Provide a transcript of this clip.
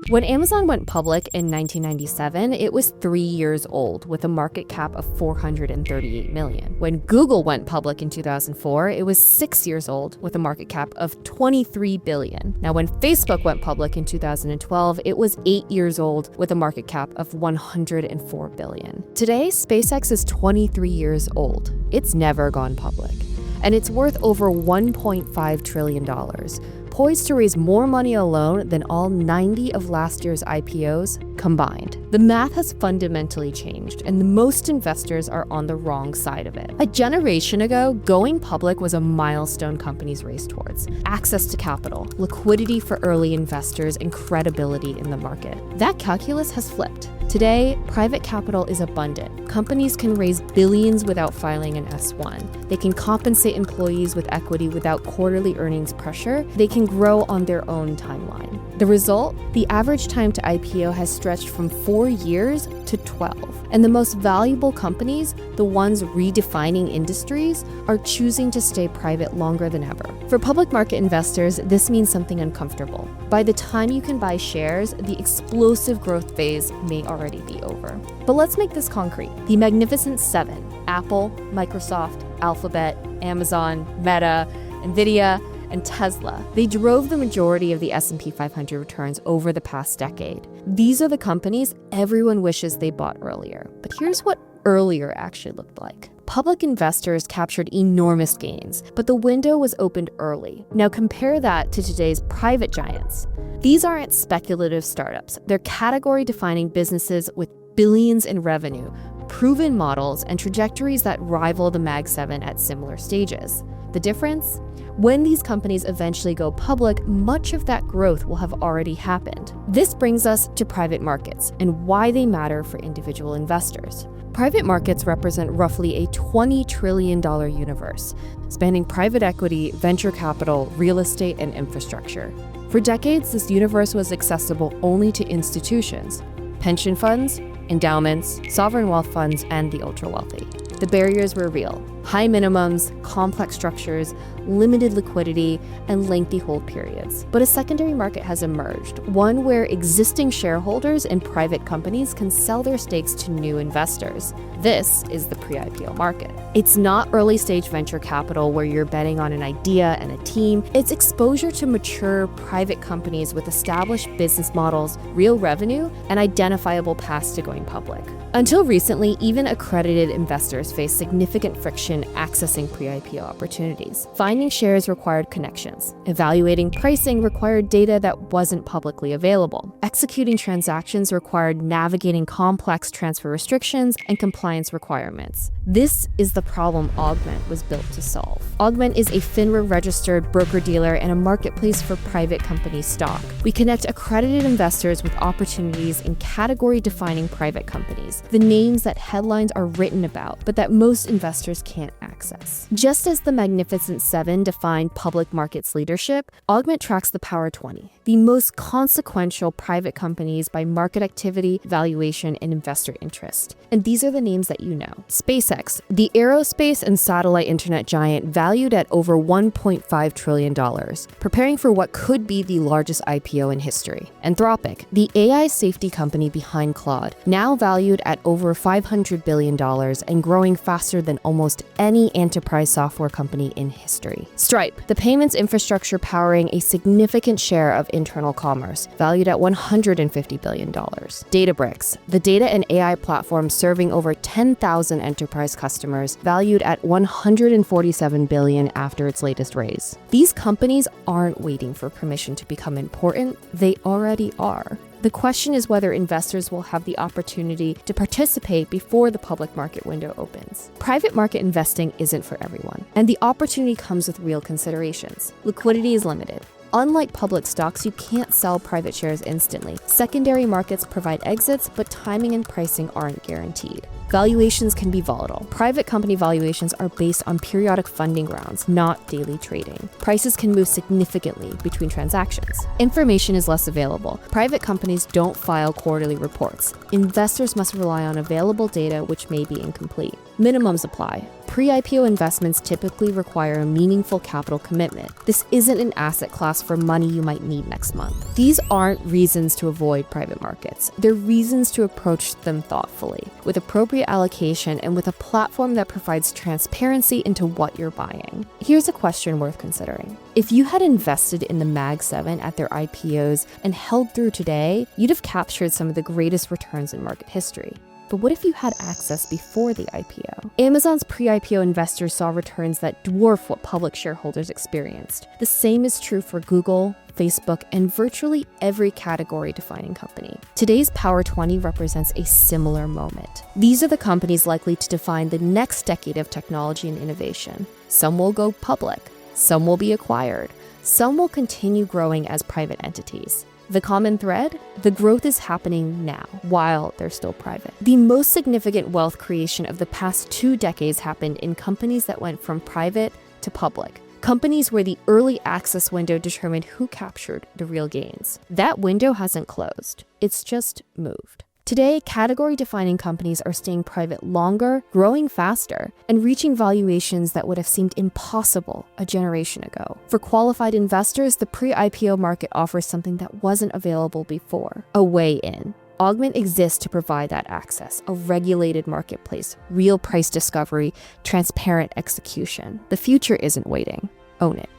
When Amazon went public in 1997, it was 3 years old with a market cap of $438 million. When Google went public in 2004, it was 6 years old with a market cap of $23 billion. Now, when Facebook went public in 2012, it was 8 years old with a market cap of $104 billion. Today, SpaceX is 23 years old. It's never gone public. And it's worth over $1.5 trillion, poised to raise more money alone than all 90 of last year's IPOs combined. The math has fundamentally changed, and most investors are on the wrong side of it. A generation ago, going public was a milestone companies race towards: access to capital, liquidity for early investors, and credibility in the market. That calculus has flipped. Today, private capital is abundant. Companies can raise billions without filing an S-1. They can compensate employees with equity without quarterly earnings pressure. They can grow on their own timeline. The result? The average time to IPO has stretched from 4 years to 12. And the most valuable companies, the ones redefining industries, are choosing to stay private longer than ever. For public market investors, this means something uncomfortable. By the time you can buy shares, the explosive growth phase may already be over. But let's make this concrete. The Magnificent Seven: Apple, Microsoft, Alphabet, Amazon, Meta, Nvidia, and Tesla. They drove the majority of the S&P 500 returns over the past decade. These are the companies everyone wishes they bought earlier. But here's what earlier actually looked like. Public investors captured enormous gains, but the window was opened early. Now compare that to today's private giants. These aren't speculative startups. They're category-defining businesses with billions in revenue, proven models, and trajectories that rival the Mag 7 at similar stages. The difference? When these companies eventually go public, much of that growth will have already happened. This brings us to private markets and why they matter for individual investors. Private markets represent roughly a $20 trillion universe, spanning private equity, venture capital, real estate, and infrastructure. For decades, this universe was accessible only to institutions, pension funds, endowments, sovereign wealth funds, and the ultra-wealthy. The barriers were real: high minimums, complex structures, limited liquidity, and lengthy hold periods. But a secondary market has emerged, one where existing shareholders and private companies can sell their stakes to new investors. This is the pre-IPO market. It's not early-stage venture capital where you're betting on an idea and a team. It's exposure to mature private companies with established business models, real revenue, and identifiable paths to going public. Until recently, even accredited investors faced significant friction accessing pre-IPO opportunities. Finding shares required connections. Evaluating pricing required data that wasn't publicly available. Executing transactions required navigating complex transfer restrictions and compliance requirements. This is the problem Augment was built to solve. Augment is a FINRA-registered broker-dealer and a marketplace for private company stock. We connect accredited investors with opportunities in category-defining private companies, the names that headlines are written about, but that most investors can't access. Just as the Magnificent Seven defined public markets leadership, Augment tracks the Power 20, the most consequential private companies by market activity, valuation, and investor interest. And these are the names that you know. SpaceX, the aerospace and satellite internet giant valued at over $1.5 trillion, preparing for what could be the largest IPO in history. Anthropic, the AI safety company behind Claude, now valued at over $500 billion and growing faster than almost any enterprise software company in history. Stripe, the payments infrastructure powering a significant share of internal commerce, valued at $150 billion. Databricks, the data and AI platform serving over 10,000 enterprise customers, valued at $147 billion after its latest raise. These companies aren't waiting for permission to become important, they already are. The question is whether investors will have the opportunity to participate before the public market window opens. Private market investing isn't for everyone, and the opportunity comes with real considerations. Liquidity is limited. Unlike public stocks, you can't sell private shares instantly. Secondary markets provide exits, but timing and pricing aren't guaranteed. Valuations can be volatile. Private company valuations are based on periodic funding rounds, not daily trading. Prices can move significantly between transactions. Information is less available. Private companies don't file quarterly reports. Investors must rely on available data, which may be incomplete. Minimums apply. Pre-IPO investments typically require a meaningful capital commitment. This isn't an asset class for money you might need next month. These aren't reasons to avoid private markets. They're reasons to approach them thoughtfully, with appropriate allocation and with a platform that provides transparency into what you're buying. Here's a question worth considering. If you had invested in the Mag 7 at their IPOs and held through today, you'd have captured some of the greatest returns in market history. But what if you had access before the IPO? Amazon's pre-IPO investors saw returns that dwarf what public shareholders experienced. The same is true for Google, Facebook, and virtually every category-defining company. Today's Power 20 represents a similar moment. These are the companies likely to define the next decade of technology and innovation. Some will go public, some will be acquired, some will continue growing as private entities. The common thread? The growth is happening now, while they're still private. The most significant wealth creation of the past 2 decades happened in companies that went from private to public. Companies where the early access window determined who captured the real gains. That window hasn't closed. It's just moved. Today, category-defining companies are staying private longer, growing faster, and reaching valuations that would have seemed impossible a generation ago. For qualified investors, the pre-IPO market offers something that wasn't available before: a way in. Augment exists to provide that access: a regulated marketplace, real price discovery, transparent execution. The future isn't waiting. Own it.